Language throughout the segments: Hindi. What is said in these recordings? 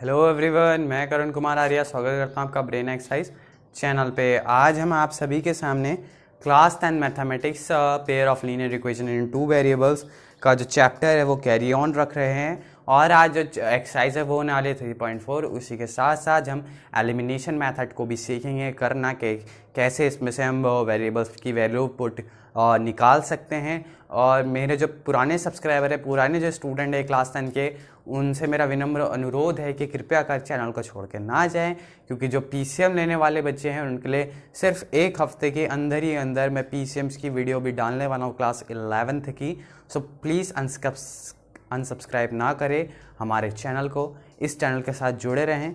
हेलो एवरीवन, मैं करुण कुमार आर्या स्वागत करता हूँ आपका ब्रेन एक्सरसाइज चैनल पे। आज हम आप सभी के सामने class 10 mathematics pair of linear equation in two variables का जो चैप्टर है वो कैरी ऑन रख रहे हैं। और आज जो एक्सरसाइज है वो होने वाले 3.4। उसी के साथ साथ हम एलिमिनेशन मेथड को भी सीखेंगे करना कि कैसे इसमें से हम वेरिएबल्स की वैल्यू पुट निकाल सकते हैं। और मेरे जो पुराने सब्सक्राइबर है, पुराने जो स्टूडेंट है क्लास 10 के, उनसे मेरा विनम्र अनुरोध है कि कृपया कर चैनल को छोड़ के ना जाएं, क्योंकि जो पीसीएम लेने वाले बच्चे हैं उनके लिए सिर्फ एक हफ्ते के अंदर ही अंदर मैं पीसीएम्स की वीडियो भी डालने वाला हूँ क्लास 11th की। सो प्लीज़ अनसब्सक्राइब ना करें हमारे चैनल को, इस चैनल के साथ जुड़े रहें।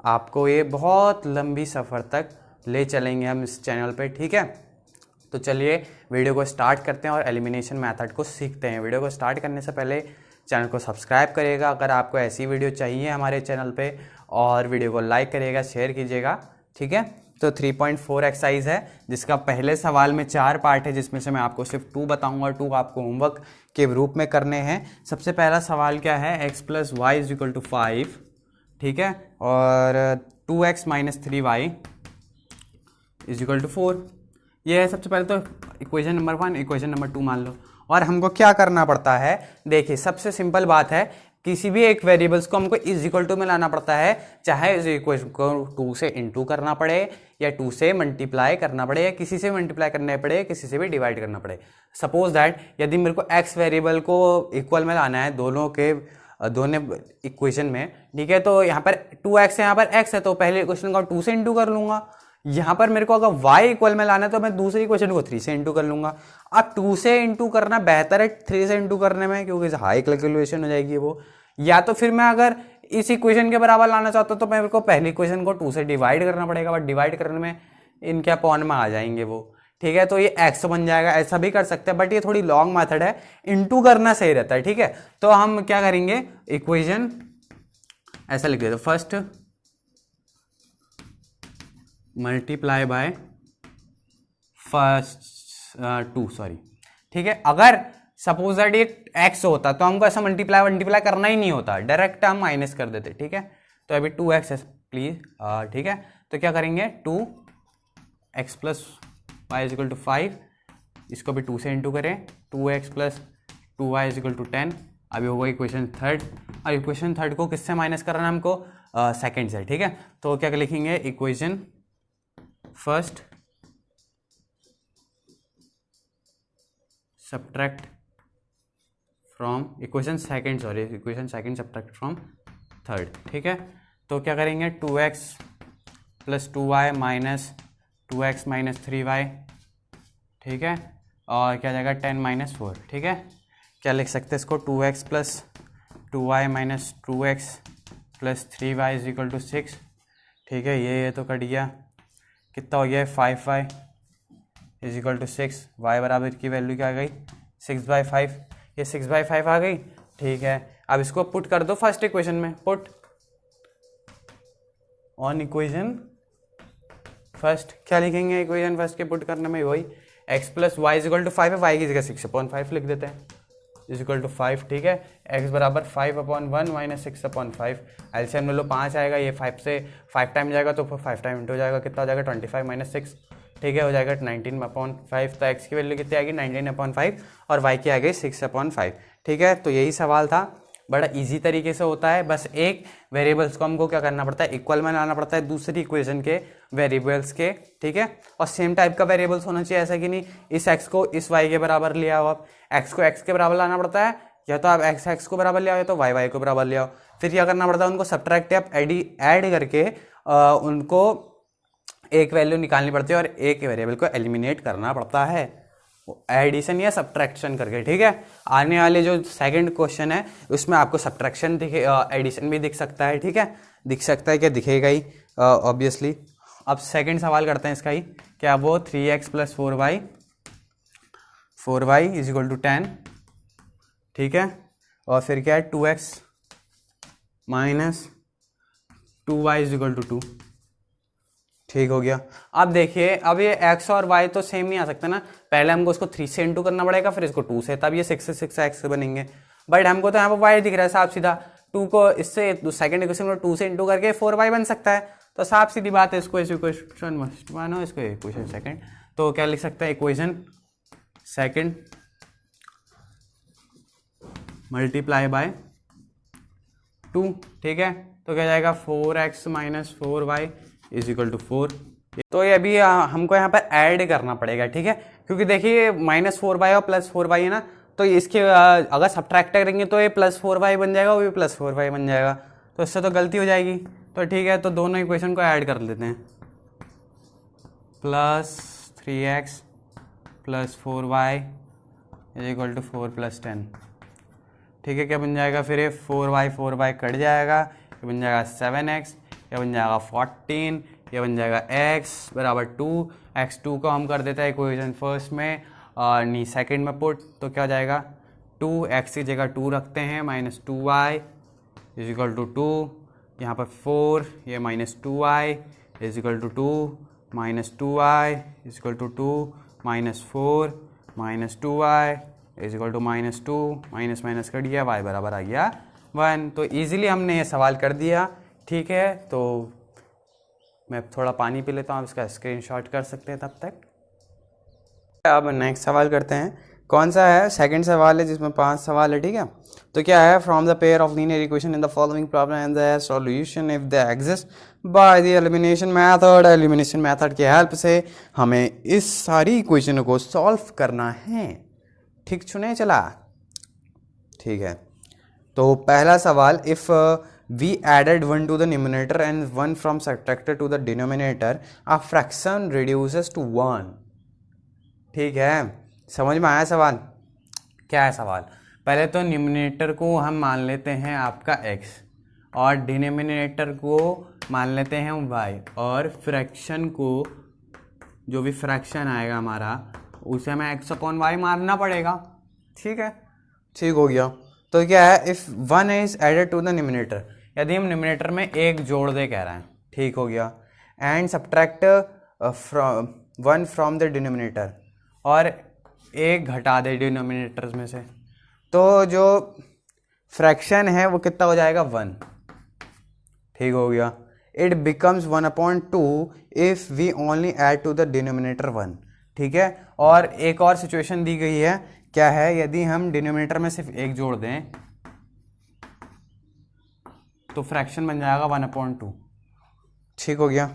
आपको ये बहुत लंबी सफ़र तक ले चलेंगे हम इस चैनल पे, ठीक है। तो चलिए वीडियो को स्टार्ट करते हैं और एलिमिनेशन मेथड को सीखते हैं। वीडियो को स्टार्ट करने से पहले चैनल को सब्सक्राइब करिएगा अगर आपको ऐसी वीडियो चाहिए हमारे चैनल पे, और वीडियो को लाइक करिएगा, शेयर कीजिएगा, ठीक है। तो 3.4 एक्सरसाइज है जिसका पहले सवाल में 4 पार्ट है, जिसमें से मैं आपको सिर्फ 2 बताऊंगा। 2 आपको होमवर्क के रूप में करने हैं। सबसे पहला सवाल क्या है, x + y = 5, ठीक है, और 2x - 3y = 4। ये है सबसे पहले तो इक्वेशन नंबर 1। इक्वेशन नंबर 2 मान लो। और हमको क्या करना पड़ता है, देखिए सबसे सिंपल बात है, किसी भी एक वेरिएबल्स को हमको इज इक्वल टू में लाना पड़ता है, चाहे इस इक्वेशन को 2 से इंटू करना पड़े या 2 से मल्टीप्लाई करना पड़े या किसी से मल्टीप्लाई करना पड़े, किसी से भी डिवाइड करना पड़े। सपोज दैट यदि मेरे को एक्स वेरिएबल को इक्वल में लाना है दोनों इक्वेशन में, ठीक है, तो यहाँ पर 2x है, यहाँ पर x है, तो पहले इक्वेशन को 2 से इंटू कर लूंगा। यहाँ पर मेरे को अगर y इक्वल में लाना है तो मैं दूसरी इक्वेशन को 3 से इंटू कर लूंगा। अब 2 से इंटू करना बेहतर है 3 से इंटू करने में, क्योंकि हाई कैलकुलेशन हो जाएगी वो। या तो फिर मैं अगर इस इक्वेशन के बराबर लाना चाहता हूँ तो मेरे को पहली इक्वेशन को 2 से डिवाइड करना पड़ेगा, बट डिवाइड करने में इनके अपॉन में आ जाएंगे वो, ठीक है। तो ये x बन जाएगा, ऐसा भी कर सकते हैं, बट ये थोड़ी लॉन्ग मेथड है, इंटू करना सही रहता है, ठीक है। तो हम क्या करेंगे, इक्वेशन ऐसा लिख देते, first multiply by first 2, sorry, ठीक है। अगर सपोज दैट ये x होता तो हमको ऐसा मल्टीप्लाई करना ही नहीं होता, डायरेक्ट हम माइनस कर देते, ठीक है। तो अभी 2x है प्लीज, ठीक है। तो क्या करेंगे, 2x + y = 5, इसको भी 2 से इंटू करें, 2x + 2y = 10। अभी होगा इक्वेशन थर्ड, और इक्वेशन थर्ड को किससे माइनस करना है हमको, सेकेंड से, ठीक है। तो क्या लिखेंगे, equation first subtract from equation second subtract from third, ठीक है। तो क्या करेंगे, 2x + 2y - 2x - 3y, ठीक है, और क्या जाएगा 10 - 4, ठीक है। क्या लिख सकते हैं इसको, 2x + 2y - 2x + 3y = 6, ठीक है। ये तो कट गया, कितना हो गया, 5y = 6। y बराबर की वैल्यू क्या आ गई, 6/5। ये 6/5 आ गई, ठीक है। अब इसको पुट कर दो फर्स्ट इक्वेशन में, पुट ऑन इक्वेशन फर्स्ट। क्या लिखेंगे इक्वेशन फर्स्ट के पुट करने में, वही x + y = 5 है, y की जगह 6/5 लिख देते हैं, = 5, ठीक है। x बराबर 5/1 - 6/5। एलसीएम ले लो, 5 आएगा, ये 5 से 5 टाइम जाएगा तो 5 टाइम इंटू हो जाएगा, कितना हो जाएगा 25 - 6, ठीक है, हो जाएगा 19/5। तो x की वैल्यू कितनी आ गई, 19/5, और y की आ गई 6/5, ठीक है। तो यही सवाल था, बड़ा इजी तरीके से होता है। बस एक वेरिएबल्स को हमको क्या करना पड़ता है, इक्वल में लाना पड़ता है दूसरी इक्वेशन के वेरिएबल्स के, ठीक है। और सेम टाइप का वेरिएबल्स होना चाहिए, ऐसा कि नहीं इस x को इस y के बराबर लिया हो, आप x को x के बराबर लाना पड़ता है, या तो आप x को बराबर ले आओ या तो y को बराबर ले आओ। फिर क्या करना पड़ता है, उनको सब्ट्रैक्ट या ऐड करके उनको एक वैल्यू निकालनी पड़ती है और एक वेरिएबल को एलिमिनेट करना पड़ता है, एडिशन या सब्ट्रैक्शन करके, ठीक है। आने वाले जो सेकंड क्वेश्चन है उसमें आपको सब्ट्रैक्शन दिखे, एडिशन भी दिख सकता है, ठीक है, दिख सकता है, क्या दिखेगा ही ऑब्वियसली। अब सेकंड सवाल करते हैं इसका ही, क्या वो 3x + 4y = 10, ठीक है। और फिर क्या है, 2x - 2y = 2, ठीक हो गया। अब देखिए, अब ये x और y तो सेम नहीं आ सकता ना, पहले हमको इसको 3 से इंटू करना पड़ेगा, फिर इसको 2 से, तब ये 6 से 6 x बनेंगे। बट हमको तो यहाँ पर y दिख रहा है साफ सीधा, 2 को इससे सेकंड इक्वेशन को 2 से इंटू करके 4y बन सकता है। तो साफ सीधी बात है, इसको इक्वेशन फर्स्ट मानो, इसको इक्वेशन सेकंड। तो क्या लिख सकते हैं, इक्वेशन सेकंड मल्टीप्लाई बाय 2, ठीक है। तो क्या जाएगा 4x minus 4y is equal to 4। तो ये अभी हमको यहाँ पर ऐड करना पड़ेगा, ठीक है, क्योंकि देखिए -4y और +4y है ना, तो इसके अगर सब्ट्रैक्ट करेंगे तो ये +4y बन जाएगा, वो भी +4y बन जाएगा, तो इससे तो गलती हो जाएगी। तो ठीक है, तो दोनों इक्वेशन को ऐड कर लेते हैं। +3x + 4y is equal to 4 + 10, ठीक है। क्या बन जाएगा फिर, ये 4y कट जाएगा, ये बन जाएगा 7x, ये बन जाएगा 14, ये बन जाएगा x बराबर 2। x2 को हम कर देते हैं इक्वेशन फर्स्ट में नहीं सेकंड में पुट, तो क्या हो जाएगा 2x की जगह 2 रखते हैं, -2y इज इक्वल टू 2, यहाँ पर 4, ये -2y is equal to 2, -2y is equal to 2, -4 -2y is equal to -2, minus cut गया, y बराबर आ गया 1। तो इजीली हमने ये सवाल कर दिया, ठीक है। तो मैं थोड़ा पानी पी लेता हूँ, आप इसका स्क्रीनशॉट कर सकते हैं तब तक। अब नेक्स्ट सवाल करते हैं, कौन सा है, सेकंड सवाल है जिसमें 5 सवाल है, ठीक है। तो क्या है, from the pair of linear equation in the following problem and the solution if they exist by the elimination method. Elimination method की हेल्प से हमें इस सारी इक्वेशन को सॉल्व करना है, ठीक चुने चला, ठीक है। तो पहला सवाल, if we added 1 to the numerator and 1 from subtracted to the denominator, a fraction reduces to 1, ठीक है। समझ में आया सवाल, क्या है सवाल। पहले तो न्यूमिनेटर को हम मान लेते हैं आपका x और डिनोमिनेटर को मान लेते हैं हम y, और फ्रैक्शन को, जो भी फ्रैक्शन आएगा हमारा, उसे हमें x/y मानना पड़ेगा, ठीक है, ठीक हो गया। तो क्या है, if 1 is added to the numerator, यदि हम न्यूमिनेटर में 1 जोड़ दे कह रहे हैं, ठीक हो गया, and subtract 1 from the denominator, और 1 घटा दे डिनोमिनेटर्स में से, तो जो फ्रैक्शन है वो कितना हो जाएगा 1, ठीक हो गया। It becomes 1/2 if we only add to the denominator 1, ठीक है। और एक और सिचुएशन दी गई है, क्या है, यदि हम डिनोमिनेटर में सिर्फ 1 जोड़ दें तो फ्रैक्शन बन जाएगा 1/2, ठीक हो गया,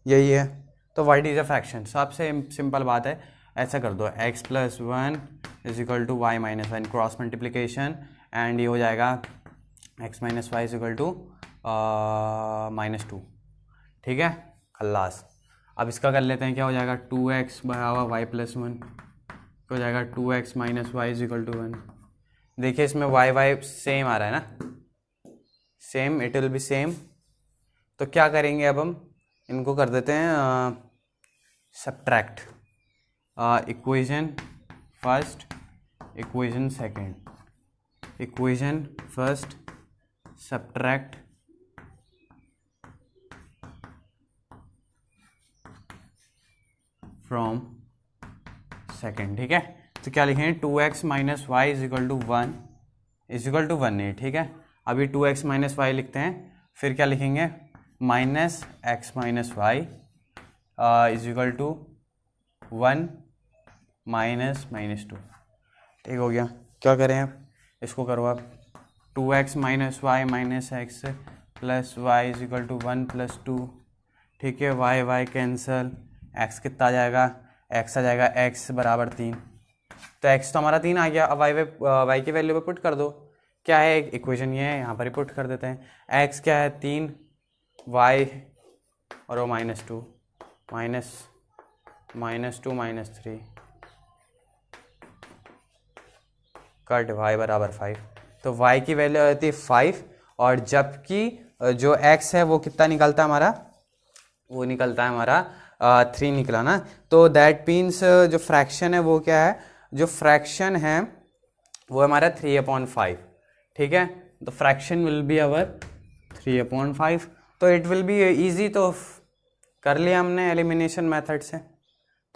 यही है। तो व्हाट इज अ फ्रैक्शन, सबसे सिंपल बात है, ऐसा कर दो x + 1 is equal to y - 1, cross multiplication, and ये हो जाएगा x - y is equal to -2, ठीक है, खल्लास। अब इसका कर लेते हैं, क्या हो जाएगा 2x बराबर y + 1, हो जाएगा 2x - y is equal to 1। देखिए इसमें y सेम आ रहा है ना, same, it will be same. तो क्या करेंगे, अब हम इनको कर देते हैं subtract, equation first, equation second, equation first subtract from second, ठीक है। तो क्या लिखेंगे, 2x - y is equal to 1 is equal to 1 नहीं, ठीक है। अभी 2x - y लिखते हैं, फिर क्या लिखेंगे, -x - y is equal to 1 -2, ठीक हो गया। क्या करें अब, इसको करो आप, 2x - y -x + y is equal to 1 + 2, ठीक है, y कैंसल, x कितना आ जाएगा, x आ जाएगा x बराबर 3, तो x तो हमारा 3 आ गया। अब y की वैल्यू पे पुट कर दो, क्या है, इक्वेशन ये है, यहाँ पर ही पुट कर देते हैं। x क्या है 3, y और वो -2, -2 कट, y बराबर 5, तो y की वैल्यू आती है 5, और जबकि जो x है वो कितना निकलता है हमारा, वो निकलता है हमारा 3 निकला ना। तो दैट मीन्स जो फ्रैक्शन है वो क्या है, जो फ्रैक्शन है वो हमारा 3/5, ठीक है। तो फ्रैक्शन विल बी अवर 3/5, तो इट विल बी इजी। तो कर लिया हमने एलिमिनेशन मेथड से,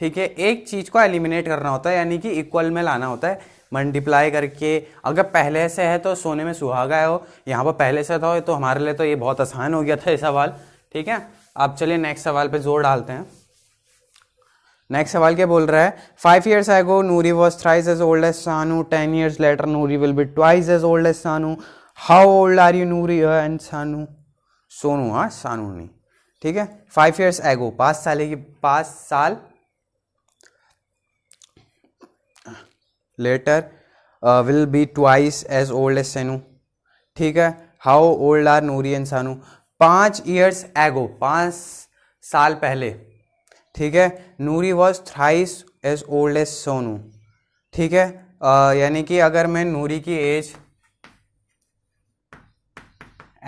ठीक है। एक चीज़ को एलिमिनेट करना होता है, यानी कि इक्वल में लाना होता है, मल्टीप्लाई करके, अगर पहले से है तो सोने में सुहागा है हो, यहाँ पर पहले से था तो हमारे लिए तो ये बहुत आसान हो गया था ये सवाल। ठीक है, अब चलिए नेक्स्ट सवाल पे जोर डालते हैं। नेक्स्ट सवाल क्या बोल रहा है, 5 years ago Noori was thrice as old as सानू, 10 years later Noori will be twice as old as सानू, how old are you Noori and सानू? सोनू, हाँ सानू नहीं, ठीक है। 5 years ago 5 साल later will be twice as old as सानू, ठीक है। how old are Noori and सानू? 5 years ago 5 साल पहले, ठीक है। Noori was thrice as old as Sonu, ठीक है। यानी कि अगर मैं नूरी की एज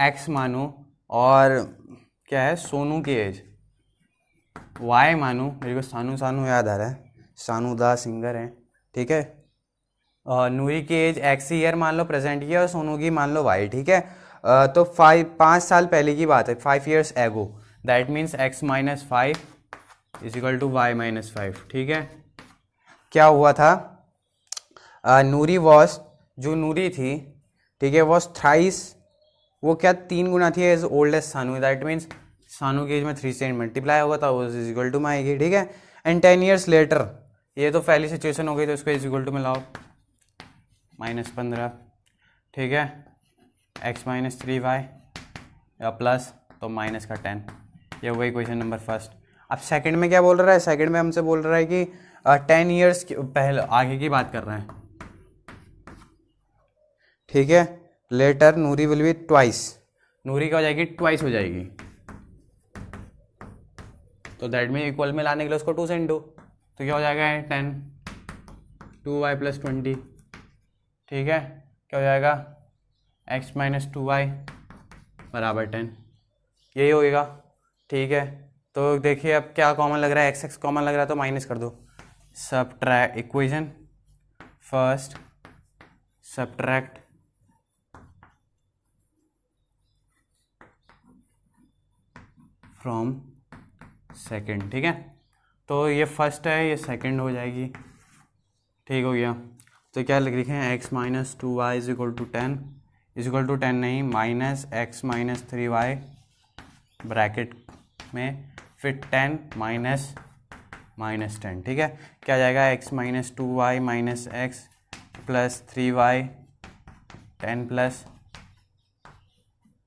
x मानूं और क्या है सोनू की एज y मानूं, मेरे को सानू सानू याद आ रहा है, सानू दा सिंगर है, ठीक है। नूरी की एज x ईयर मान लो प्रेजेंट ईयर और सोनू की मान लो y, ठीक है। तो 5 साल पहले की बात है, 5 years ago, that means x minus 5 is equal to y minus 5, ठीक है। क्या हुआ था, नूरी वॉस, जो नूरी थी, ठीक है, वॉस थ्राइस, वो क्या 3 गुना थी एज ओल्ड एज सानू, दैट मीन्स सानू की एज में 3 से मल्टीप्लाई होगा था, वो इज इक्वल टू माई की, ठीक है। एंड 10 years लेटर, ये तो पहली सिचुएशन हो गई, तो इसको इज इक्वल टू में लाओ -15, ठीक है। x माइनस 3y या प्लस तो माइनस का 10, ये हो गई क्वेश्चन नंबर फर्स्ट। अब सेकंड में क्या बोल रहा है, सेकंड में हमसे बोल रहा है कि 10 years पहले आगे की बात कर रहे हैं, ठीक है। Later Noori will be twice, Noori क्या हो जाएगी, ट्वाइस हो जाएगी, तो दैट में इक्वल में लाने के लिए उसको 2 से इंटू, तो क्या हो जाएगा 10, 2y प्लस 20, ठीक है। क्या हो जाएगा x माइनस 2y बराबर 10, यही होएगा, ठीक है। तो देखिए अब क्या कॉमन लग रहा है, x कॉमन लग रहा है तो माइनस कर दो, subtract equation first, subtract from second, ठीक है। तो ये फर्स्ट है, ये सेकंड हो जाएगी, ठीक हो गया। तो क्या लिखे हैं, x minus 2y is equal to 10, is equal to 10 नहीं, minus x minus 3y bracket में फिर 10 माइनस 10, ठीक है। क्या जाएगा, x minus 2y minus x plus 3y 10 plus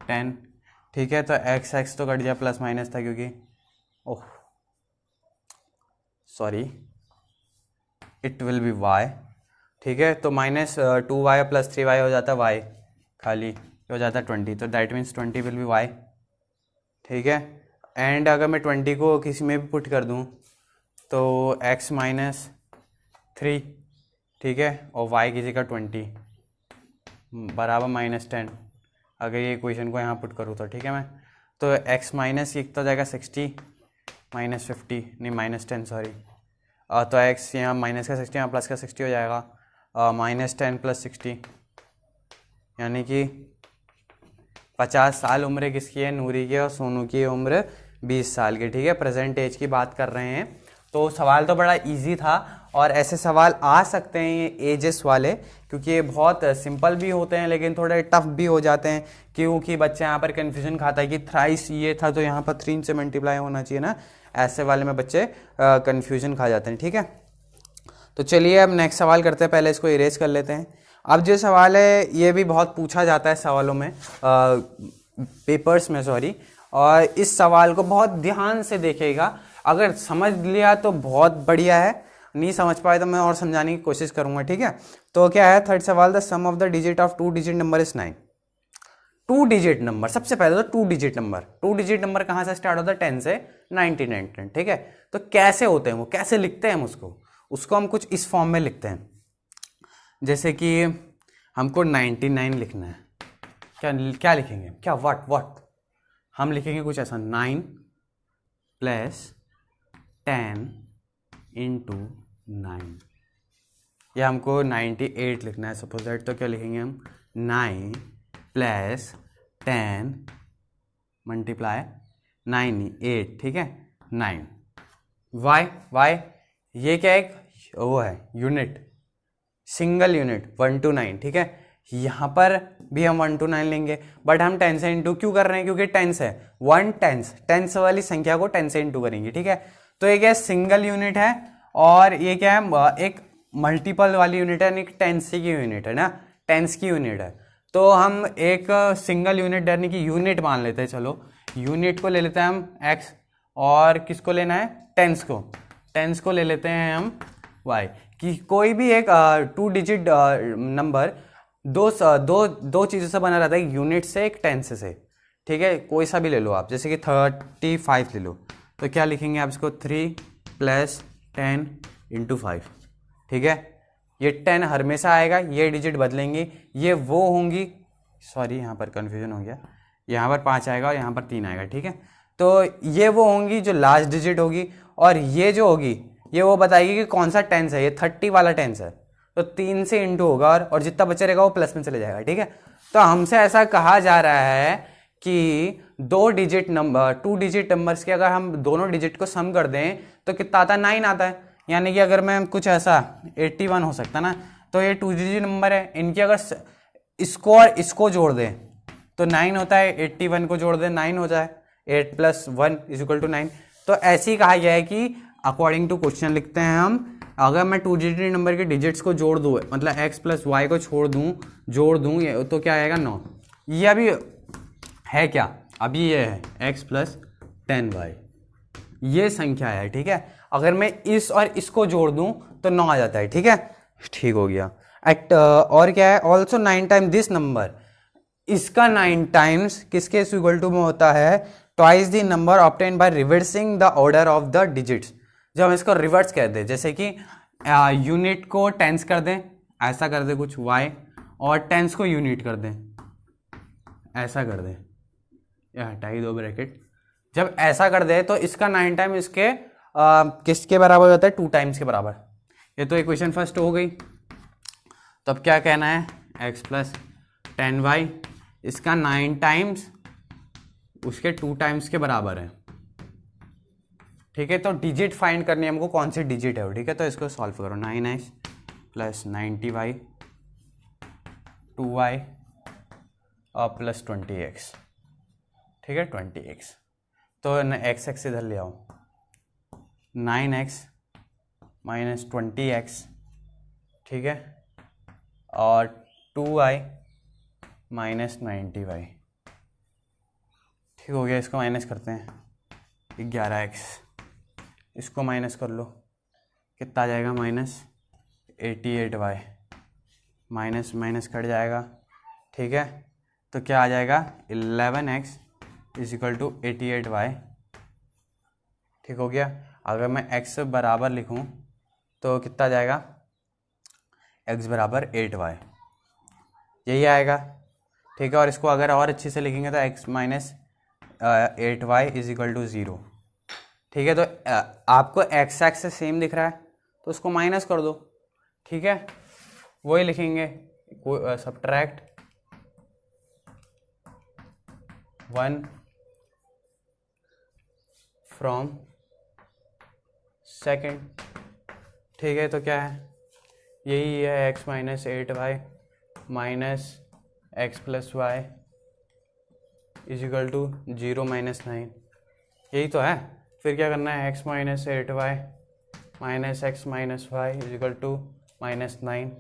10, ठीक है। तो x तो कट गया, प्लस माइनस था क्योंकि, oh sorry, it will B y, ठीक है। तो माइनस 2y प्लस 3y हो जाता y, खाली हो जाता 20, तो that means 20 will be y, ठीक है। एंड अगर मैं 20 को किसी में भी पुट कर दूं तो x माइनस 3, ठीक है, और y की जगह 20 बराबर -10, अगर ये इक्वेशन को यहाँ पुट करूँ तो, ठीक है। मैं तो x माइनस एक तो जाएगा 60 माइनस 50 नहीं -10 सॉरी, तो x यहाँ माइनस का 60 यहाँ प्लस का 60 हो जाएगा, -10 प्लस 60, यानी कि 50 साल उम्र किसकी है, नूरी की, और सोनू की उम्र 20 साल की, ठीक है। प्रेजेंट एज की बात कर रहे हैं, तो सवाल तो बड़ा इजी था, और ऐसे सवाल आ सकते हैं ये एजेस वाले, क्योंकि ये बहुत सिंपल भी होते हैं लेकिन थोड़े टफ भी हो जाते हैं, क्योंकि बच्चे यहाँ पर कन्फ्यूजन खाता है कि थ्राइस ये था तो यहाँ पर 3 से मल्टीप्लाई होना चाहिए ना, ऐसे वाले में बच्चे कन्फ्यूजन खा जाते हैं, ठीक है। तो चलिए अब नेक्स्ट सवाल करते हैं, पहले इसको इरेज कर लेते हैं। अब जो सवाल है ये भी बहुत पूछा जाता है सवालों में, पेपर्स में सॉरी, और इस सवाल को बहुत ध्यान से देखिएगा, अगर समझ लिया तो बहुत बढ़िया है, नहीं समझ पाए तो मैं और समझाने की कोशिश करूंगा, ठीक है। तो क्या है थर्ड सवाल, the sum of the digit of 2 digit number is 9। 2 digit number, सबसे पहले तो 2 डिजिट नंबर कहाँ से स्टार्ट होता है, 10 से 99, ठीक है। तो कैसे होते हैं वो, कैसे लिखते हैं हम उसको हम कुछ इस फॉर्म में लिखते हैं, जैसे कि हमको 99 लिखना है, क्या लिखेंगे, क्या व्हाट हम लिखेंगे कुछ ऐसा, 9 प्लस 10 इंटू 9, या हमको 98 लिखना है सपोज दैट, तो क्या लिखेंगे हम, 9 प्लस 10 मल्टीप्लाई 9 8, ठीक है, 9 वाई ये क्या एक वो है यूनिट, सिंगल यूनिट 1 to 9, ठीक है। यहाँ पर भी हम 1 to 9 लेंगे, बट हम 10 से इंटू क्यों कर रहे हैं, क्योंकि टेंस है, 1 टेंस वाली संख्या को 10 से इंटू करेंगे, ठीक है। तो ये क्या है, सिंगल यूनिट है, और ये क्या है, एक मल्टीपल वाली यूनिट है, एक टेंस की यूनिट है ना, टेंस की यूनिट है। तो हम एक सिंगल यूनिट यानी कि यूनिट मान लेते हैं, चलो यूनिट को ले लेते हैं हम x, और किसको लेना है, टेंस को ले लेते हैं हम y। कि कोई भी एक 2 डिजिट नंबर दो चीज़ों से बना रहता है, एक यूनिट से एक टेंस से, ठीक है। कोई सा भी ले लो आप, जैसे कि 35 ले लो, तो क्या लिखेंगे आप इसको, 3 + 10 × 5, ठीक है। ये 10 हमेशा आएगा, ये डिजिट बदलेंगे, ये वो होंगी, सॉरी यहाँ पर कन्फ्यूजन हो गया, यहाँ पर 5 आएगा और यहाँ पर 3 आएगा, ठीक है। तो ये वो होंगी जो लास्ट डिजिट होगी, और ये जो होगी ये वो बताएगी कि कौन सा टेंस है, ये 30 वाला टेंस है, तो 3 से इंटू होगा, और जितना बचा रहेगा वो प्लस में चले जाएगा, ठीक है। तो हमसे ऐसा कहा जा रहा है कि 2 डिजिट नंबर्स के अगर हम दोनों डिजिट को सम कर दें तो कितना आता है, 9 आता है। यानी कि अगर मैं कुछ ऐसा 81 हो सकता ना, तो ये 2 डिजिट नंबर है, इनकी अगर इसको और इसको जोड़ दें तो 9 होता है, 81 को जोड़ दें 9 हो जाए, 8 + 1 = 9। तो ऐसे ही कहा गया है कि अकॉर्डिंग टू क्वेश्चन लिखते हैं हम, अगर मैं 2 डिजिट नंबर के डिजिट्स को जोड़ दूँ, मतलब x + y को जोड़ दूँ तो क्या आएगा, 9। ये अभी है क्या, अभी ये है x + 10y, ये संख्या है, ठीक है। अगर मैं इस और इसको जोड़ दूं तो 9 आ जाता है, ठीक है, ठीक हो गया। और क्या है, ऑल्सो 9 टाइम्स दिस नंबर, इसका 9 टाइम्स किसके इक्वल टू में होता है, twice the number obtain by reversing the order of the digits. जब हम इसको रिवर्स कर दें, जैसे कि यूनिट को टेंस कर दें, ऐसा कर दें कुछ y, और टेंस को यूनिट कर दें, ऐसा कर दें, या हटाई दो ब्रैकेट। जब ऐसा कर दे तो इसका 9 टाइम इसके किसके बराबर हो जाता है, 2 टाइम्स के बराबर। ये तो इक्वेशन फर्स्ट हो गई। तो अब क्या कहना है, x + 10y, इसका 9 टाइम्स उसके 2 टाइम्स के बराबर है, ठीक है। तो डिजिट फाइंड करनी है हमको, कौन सी डिजिट है वो, ठीक है। तो इसको सॉल्व करो, 9x + 90y 2y और +20x, ठीक है, 20x। तो x इधर ले आओ, 9x - 20x, ठीक है, और 2y - 90y, ठीक हो गया। इसको माइनस करते हैं, 11x, इसको माइनस कर लो, कितना आ जाएगा, -88y, माइनस कट जाएगा, ठीक है। तो क्या आ जाएगा, 11x = 88y, ठीक हो गया। अगर मैं x बराबर लिखूं तो कितना आ जाएगा, x = 8y, यही आएगा, ठीक है। और इसको अगर और अच्छे से लिखेंगे तो x - 8y = 0, ठीक है। तो आपको x एक्सिस सेम दिख रहा है तो उसको माइनस कर दो, ठीक है। वही लिखेंगे, सब्ट्रैक्ट 1 फ्रॉम सेकेंड, ठीक है। तो क्या है, यही है x - 8y - x + y = 0 - 9, यही तो है। फिर क्या करना है, x - 8y - x - y = -9,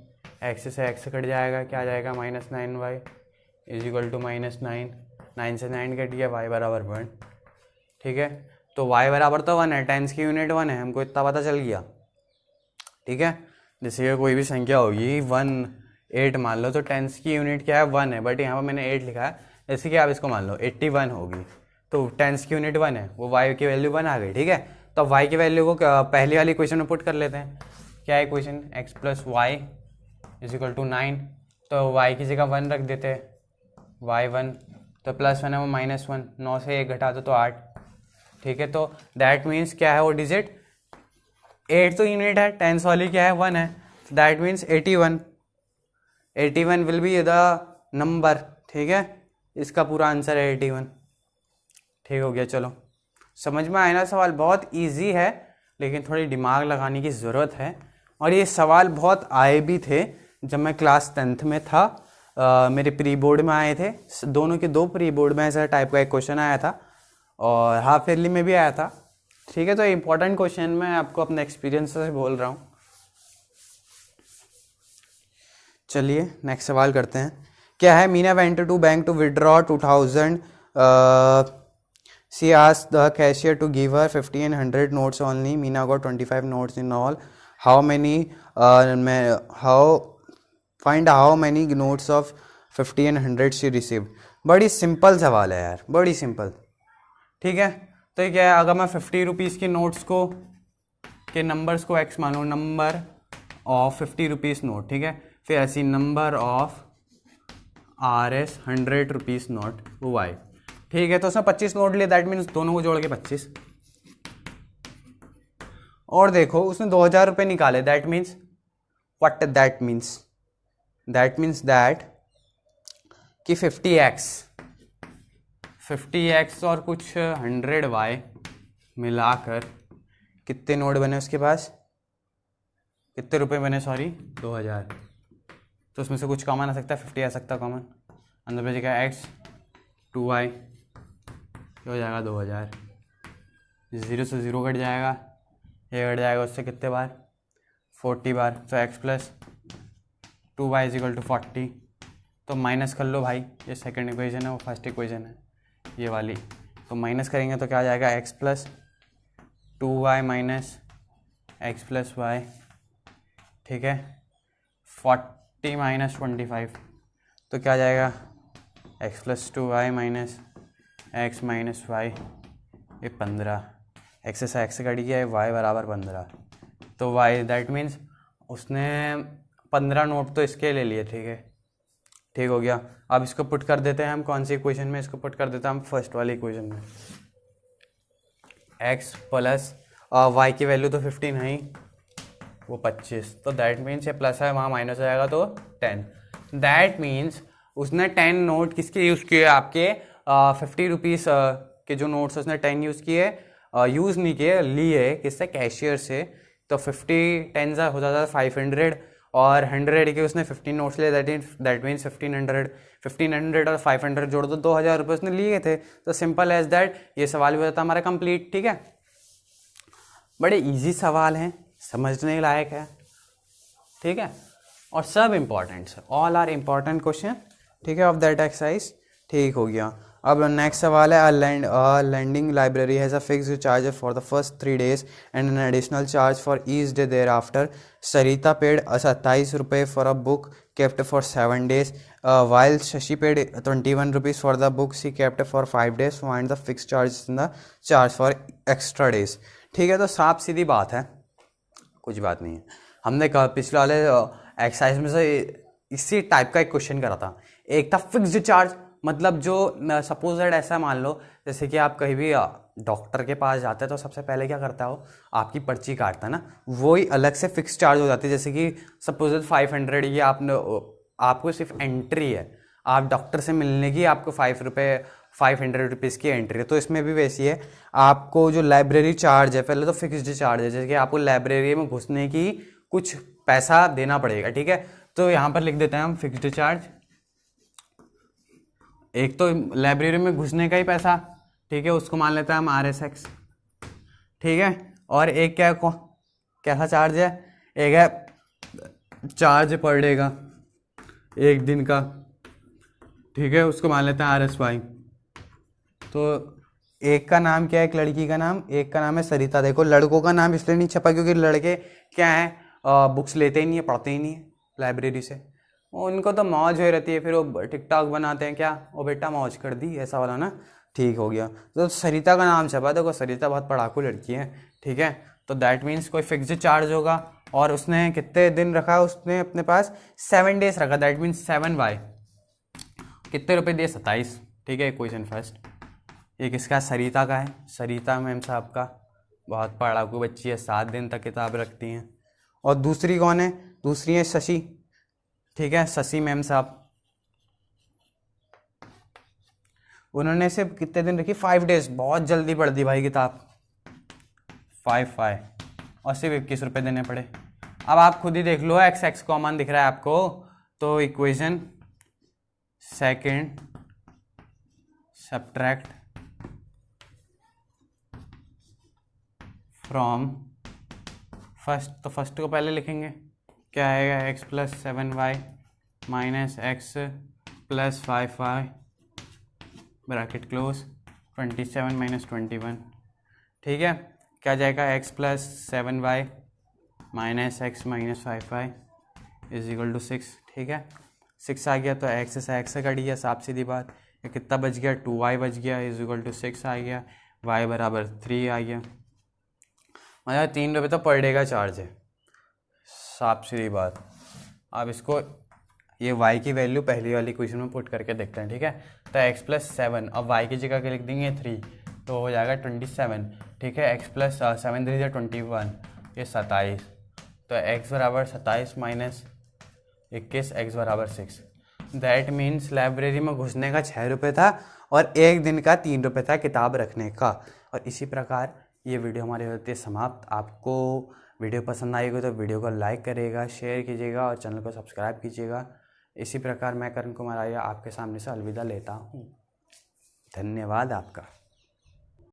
x से x कट जाएगा, क्या आ जाएगा, -9y = -9, 9 से 9 कट गया, y = 1, ठीक है। तो y बराबर तो 1 है, टेंस की यूनिट 1 है, हमको इतना पता चल गया, ठीक है। जैसे कोई भी संख्या होगी 1 8 मान लो, तो टेंस की यूनिट क्या है, 1 है, बट यहाँ पर मैंने 8 लिखा है। जैसे कि आप इसको मान लो 81 होगी, तो टेंस की यूनिट 1 है, वो y की वैल्यू 1 आ गई, ठीक है। तो y की वैल्यू को पहली वाली इक्वेशन में पुट कर लेते हैं। क्या है इक्वेशन, x + y = 9, तो y की जगह 1 रख देते हैं, y1, तो +1 है वो -1, 9 से 1 घटा दो तो 8, ठीक है। तो दैट मीन्स क्या है वो डिजिट, 8 तो यूनिट है, टेंस वाली क्या है, 1 है, that means 81 will be the number, ठीक है। इसका पूरा आंसर है 81, ठीक हो गया। चलो समझ में आया ना सवाल, बहुत इजी है लेकिन थोड़ी दिमाग लगाने की ज़रूरत है, और ये सवाल बहुत आए भी थे जब मैं क्लास 10th में था। मेरे प्री बोर्ड में आए थे, दोनों के 2 प्री बोर्ड में ऐसा टाइप का एक क्वेश्चन आया था और हाफ ईयरली में भी आया था। ठीक है, तो इम्पोर्टेंट क्वेश्चन मैं आपको अपने एक्सपीरियंस से बोल रहा हूँ। चलिए नेक्स्ट सवाल करते हैं। क्या है, Meena went to bank to withdraw 2000, she asked the cashier to give her 50 and 100 notes only. Meena got 25 notes in all. How many find how many notes of 50 and 100 she received. बड़ी सिंपल सवाल है यार, बड़ी सिंपल। ठीक है, तो ये क्या है, अगर मैं 50 रुपीज़ के नोट्स को के नंबर्स को x मानो, नंबर ऑफ 50 रुपीज़ नोट, ठीक है, फिर ऐसी number of RS 100 rupees note y। ठीक है, तो उसने 25 नोट लिए, दैट मीन्स दोनों को जोड़ के 25। और देखो उसने 2000 रुपये निकाले, that means what that means, that means that कि 50x और कुछ 100y मिलाकर कितने नोट बने उसके पास, कितने रुपए बने, सॉरी 2000। तो उसमें से कुछ कॉमन आ सकता है, 50 आ सकता है कॉमन, अंदर बचेगा x 2y, हो जाएगा 2000, 0 से 0 कट जाएगा, ये कट जाएगा उससे कितने बार, 40 बार। तो x plus 2y is equal to 40। तो माइनस कर लो भाई, ये सेकंड इक्वेशन है, वो फर्स्ट इक्वेशन है ये वाली। तो माइनस करेंगे तो क्या आ जाएगा, x plus 2y minus x plus y. ठीक है, 40 माइनस 25 तो क्या आ जाएगा, x plus 2y minus x minus y, ये 15। एक्स से एक्स कट गया है, y बराबर 15। तो y दैट मीन्स उसने 15 नोट तो इसके ले लिए। ठीक है, ठीक हो गया। अब इसको पुट कर देते हैं हम कौन सी इक्वेशन में, इसको पुट कर देते हैं हम फर्स्ट वाली इक्वेशन में। x प्लस y की वैल्यू तो 15 है ही, वो 25, तो दैट मीन्स ये प्लस है, वहाँ माइनस हो जाएगा तो 10। दैट मीन्स उसने 10 नोट किसके यूज़ किए, आपके 50 रुपीज़ के जो नोट्स उसने 10 यूज़ किए, यूज़ नहीं किए, लिए किससे, कैशियर से। तो 50 10 हो जाता है 500 और 100 के उसने 15 नोट्स लिए, दैट मीन्स 1500 और 500 जोड़ दो, 2000 रुपये उसने लिए थे। तो सिंपल एज दैट ये सवाल भी हो जाता है हमारा कंप्लीट। ठीक है, बड़े इजी सवाल हैं, समझने लायक है। ठीक है, और सब इम्पॉर्टेंट है, ऑल आर इम्पॉर्टेंट क्वेश्चन। ठीक है, ऑफ दैट एक्सरसाइज। ठीक हो गया। अब नेक्स्ट सवाल है, lending library has a fixed charge for the first 3 days and an additional charge for each day thereafter. Sarita paid 27 रुपये for a book kept for 7 days, while Shashi paid 21 rupees for the book she kept for 5 days. Find the fixed charges in the charge for extra days. ठीक है, तो साफ सीधी बात है, कुछ बात नहीं है। हमने कहा पिछले वाले एक्सरसाइज में से इसी टाइप का एक क्वेश्चन करा था। एक था फिक्स्ड चार्ज, मतलब जो सपोज दैट ऐसा मान लो जैसे कि आप कहीं भी डॉक्टर के पास जाते हैं तो सबसे पहले क्या करता हो, आपकी पर्ची काटता है ना, वही अलग से फिक्स चार्ज हो जाती है। जैसे कि सपोज दैट 500 ये आपको सिर्फ एंट्री है, आप डॉक्टर से मिलने की आपको 500 रुपीज़ की एंट्री है। तो इसमें भी वैसी है, आपको जो लाइब्रेरी चार्ज है पहले तो फिक्स्ड चार्ज है, जैसे कि आपको लाइब्रेरी में घुसने की कुछ पैसा देना पड़ेगा। ठीक है, तो यहाँ पर लिख देते हैं हम फिक्स्ड चार्ज। एक तो लाइब्रेरी में घुसने का ही पैसा, ठीक है, उसको मान लेते हैं हम RSX। ठीक है, और एक क्या कैसा चार्ज है, एक है चार्ज पर डे का, एक दिन का। ठीक है, उसको मान लेते हैं RSY। तो एक का नाम क्या है, एक लड़की का नाम, एक का नाम है सरिता। देखो लड़कों का नाम इसलिए नहीं छपा क्योंकि लड़के क्या है, बुक्स लेते ही नहीं है, पढ़ते ही नहीं है लाइब्रेरी से, उनको तो मौज हो रहती है, फिर वो टिकटॉक बनाते हैं, क्या वो बेटा मौज कर दी, ऐसा वाला ना। ठीक हो गया, तो सरिता का नाम छपा। देखो सरिता बहुत पढ़ाकू लड़की है। ठीक है, तो दैट मीन्स कोई फिक्स्ड चार्ज होगा, और उसने कितने दिन रखा, उसने अपने पास 7 डेज रखा, दैट मीन्स 7 कितने रुपए दिए, 27। ठीक है, क्वेश्चन फर्स्ट। ये किसका, सरिता का है, सरिता मैम साहब का, बहुत पढ़ाकू बच्ची है, 7 दिन तक किताब रखती हैं। और दूसरी कौन है, दूसरी है शशि। ठीक है, शशि मैम साहब, उन्होंने सिर्फ कितने दिन रखी, 5 डेज, बहुत जल्दी पढ़ दी भाई किताब, 5 और सिर्फ 21 रुपये देने पड़े। अब आप खुद ही देख लो, एक्स एक्स कॉमन दिख रहा है आपको, तो equation second subtract from first, तो फर्स्ट को पहले लिखेंगे, क्या आएगा x plus 7y minus x plus 5y bracket close 27 minus 21, ठीक है। क्या जाएगा x plus 7y minus x minus 5y is equal to 6, ठीक है। 6 आ गया तो एक्स से एक्स से कट गया, साफ सीधी बात। ये कितना बच गया, 2y बच गया इज इक्वल टू 6 आ गया, y बराबर 3 आ गया। मतलब 3 रुपये तो पर डे का चार्ज है, साफ सीधी बात। अब इसको ये y की वैल्यू पहली वाली क्वेश्चन में पुट करके देखते हैं, ठीक है। तो x प्लस 7, अब y की जगह के लिख देंगे 3, तो हो जाएगा 27, ठीक है। x प्लस 7 3 21, ये 27, तो x बराबर 27 माइनस 21, x बराबर 6। दैट मीन्स लाइब्रेरी में घुसने का 6 रुपये था और एक दिन का 3 रुपये था किताब रखने का। और इसी प्रकार ये वीडियो हमारी होती है समाप्त। आपको वीडियो पसंद आएगी तो वीडियो को लाइक करिएगा, शेयर कीजिएगा और चैनल को सब्सक्राइब कीजिएगा। इसी प्रकार मैं करण कुमार आर्या आपके सामने से अलविदा लेता हूँ। धन्यवाद आपका।